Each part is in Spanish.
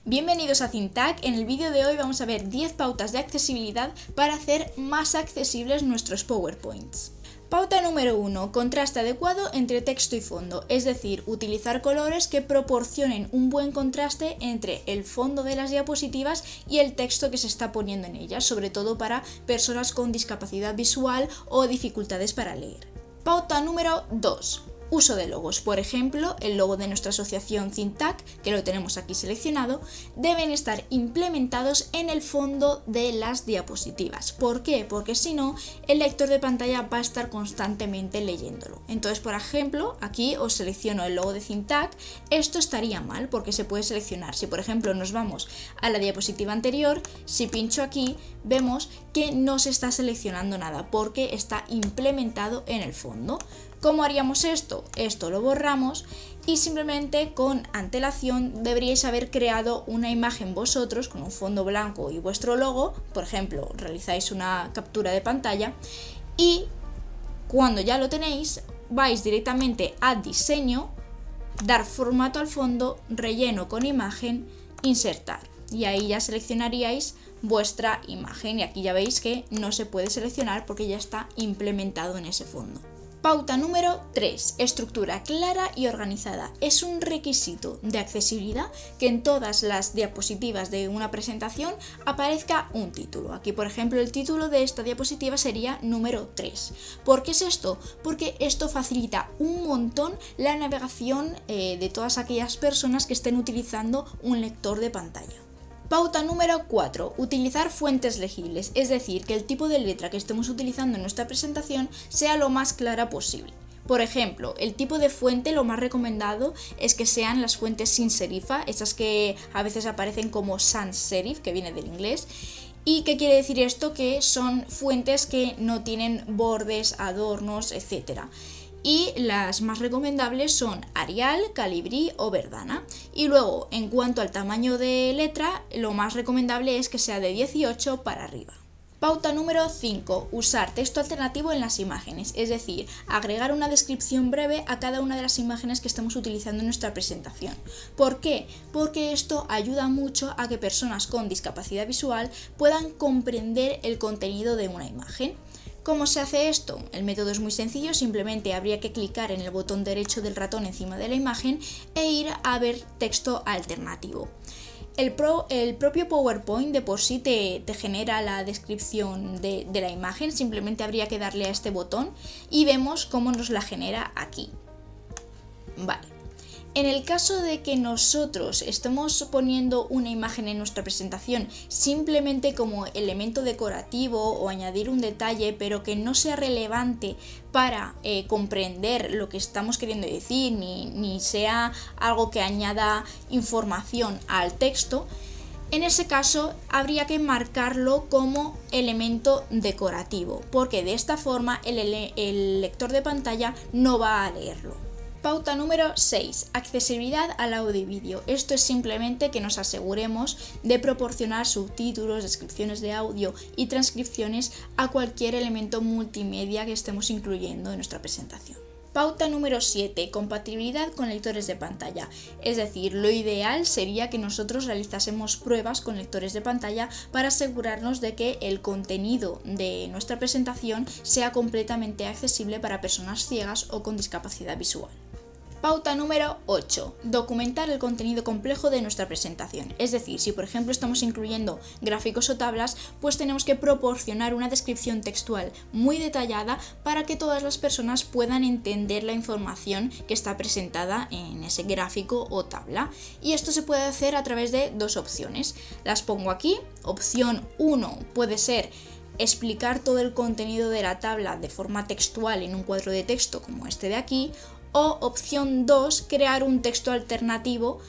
Bienvenidos a ThinkTag. En el vídeo de hoy vamos a ver 10 pautas de accesibilidad para hacer más accesibles nuestros PowerPoints. Pauta número 1. Contraste adecuado entre texto y fondo, es decir, utilizar colores que proporcionen un buen contraste entre el fondo de las diapositivas y el texto que se está poniendo en ellas, sobre todo para personas con discapacidad visual o dificultades para leer. Pauta número 2. Uso de logos. Por ejemplo, el logo de nuestra asociación ThinkTag, que lo tenemos aquí seleccionado, deben estar implementados en el fondo de las diapositivas. ¿Por qué? Porque si no, el lector de pantalla va a estar constantemente leyéndolo. Entonces, por ejemplo, aquí os selecciono el logo de ThinkTag. Esto estaría mal porque se puede seleccionar. Si, por ejemplo, nos vamos a la diapositiva anterior, si pincho aquí, vemos que no se está seleccionando nada porque está implementado en el fondo. ¿Cómo haríamos esto? Esto lo borramos y simplemente con antelación deberíais haber creado una imagen vosotros con un fondo blanco y vuestro logo. Por ejemplo, realizáis una captura de pantalla y cuando ya lo tenéis vais directamente a diseño, dar formato al fondo, relleno con imagen, insertar y ahí ya seleccionaríais vuestra imagen y aquí ya veis que no se puede seleccionar porque ya está implementado en ese fondo. Pauta número 3. Estructura clara y organizada. Es un requisito de accesibilidad que en todas las diapositivas de una presentación aparezca un título. Aquí, por ejemplo, el título de esta diapositiva sería número 3. ¿Por qué es esto? Porque esto facilita un montón la navegación de todas aquellas personas que estén utilizando un lector de pantalla. Pauta número 4. Utilizar fuentes legibles, es decir, que el tipo de letra que estemos utilizando en nuestra presentación sea lo más clara posible. Por ejemplo, el tipo de fuente lo más recomendado es que sean las fuentes sin serifa, esas que a veces aparecen como sans serif, que viene del inglés. ¿Y qué quiere decir esto? Que son fuentes que no tienen bordes, adornos, etc. Y las más recomendables son Arial, Calibri o Verdana. Y luego, en cuanto al tamaño de letra, lo más recomendable es que sea de 18 para arriba. Pauta número 5. Usar texto alternativo en las imágenes, es decir, agregar una descripción breve a cada una de las imágenes que estamos utilizando en nuestra presentación. ¿Por qué? Porque esto ayuda mucho a que personas con discapacidad visual puedan comprender el contenido de una imagen. ¿Cómo se hace esto? El método es muy sencillo, simplemente habría que clicar en el botón derecho del ratón encima de la imagen e ir a ver texto alternativo. El propio PowerPoint de por sí te genera la descripción de la imagen, simplemente habría que darle a este botón y vemos cómo nos la genera aquí. Vale. En el caso de que nosotros estemos poniendo una imagen en nuestra presentación simplemente como elemento decorativo o añadir un detalle, pero que no sea relevante para comprender lo que estamos queriendo decir, ni sea algo que añada información al texto, en ese caso habría que marcarlo como elemento decorativo, porque de esta forma el lector de pantalla no va a leerlo. Pauta número 6. Accesibilidad al audio y vídeo. Esto es simplemente que nos aseguremos de proporcionar subtítulos, descripciones de audio y transcripciones a cualquier elemento multimedia que estemos incluyendo en nuestra presentación. Pauta número 7. Compatibilidad con lectores de pantalla. Es decir, lo ideal sería que nosotros realizásemos pruebas con lectores de pantalla para asegurarnos de que el contenido de nuestra presentación sea completamente accesible para personas ciegas o con discapacidad visual. Pauta número 8. Documentar el contenido complejo de nuestra presentación. Es decir, si por ejemplo estamos incluyendo gráficos o tablas, pues tenemos que proporcionar una descripción textual muy detallada para que todas las personas puedan entender la información que está presentada en ese gráfico o tabla. Y esto se puede hacer a través de dos opciones. Las pongo aquí. Opción 1 puede ser explicar todo el contenido de la tabla de forma textual en un cuadro de texto como este de aquí. O opción 2, crear un texto alternativo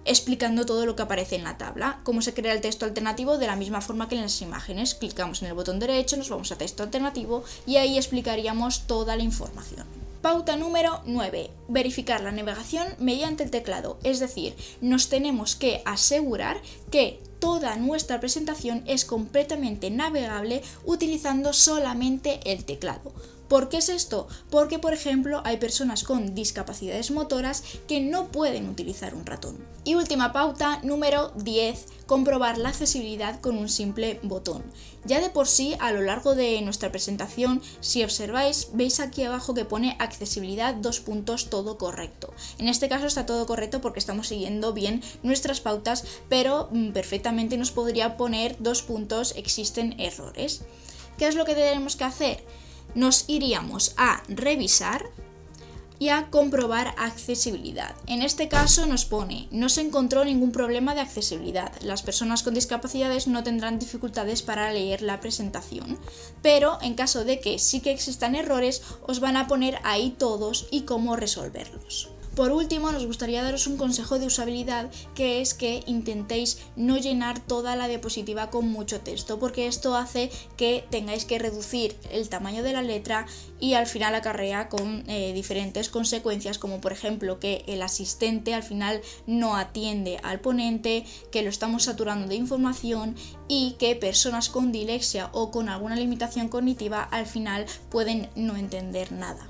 explicando todo lo que aparece en la tabla. ¿Cómo se crea el texto alternativo? De la misma forma que en las imágenes. Clicamos en el botón derecho, nos vamos a texto alternativo y ahí explicaríamos toda la información. Pauta número 9. Verificar la navegación mediante el teclado. Es decir, nos tenemos que asegurar que toda nuestra presentación es completamente navegable utilizando solamente el teclado. ¿Por qué es esto? Porque, por ejemplo, hay personas con discapacidades motoras que no pueden utilizar un ratón. Y última pauta, número 10, comprobar la accesibilidad con un simple botón. Ya de por sí, a lo largo de nuestra presentación, si observáis, veis aquí abajo que pone accesibilidad, todo correcto. En este caso está todo correcto porque estamos siguiendo bien nuestras pautas, pero perfectamente nos podría poner existen errores. ¿Qué es lo que tenemos que hacer? Nos iríamos a revisar y a comprobar accesibilidad. En este caso nos pone, no se encontró ningún problema de accesibilidad. Las personas con discapacidades no tendrán dificultades para leer la presentación, pero en caso de que sí que existan errores, os van a poner ahí todos y cómo resolverlos. Por último, nos gustaría daros un consejo de usabilidad, que es que intentéis no llenar toda la diapositiva con mucho texto, porque esto hace que tengáis que reducir el tamaño de la letra y al final acarrea con diferentes consecuencias, como por ejemplo que el asistente al final no atiende al ponente, que lo estamos saturando de información y que personas con dilexia o con alguna limitación cognitiva al final pueden no entender nada.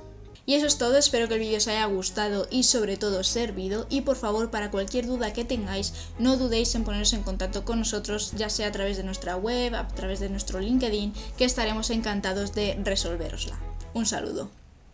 Y eso es todo, espero que el vídeo os haya gustado y sobre todo servido, y por favor, para cualquier duda que tengáis, no dudéis en poneros en contacto con nosotros, ya sea a través de nuestra web, a través de nuestro LinkedIn, que estaremos encantados de resolverosla. Un saludo.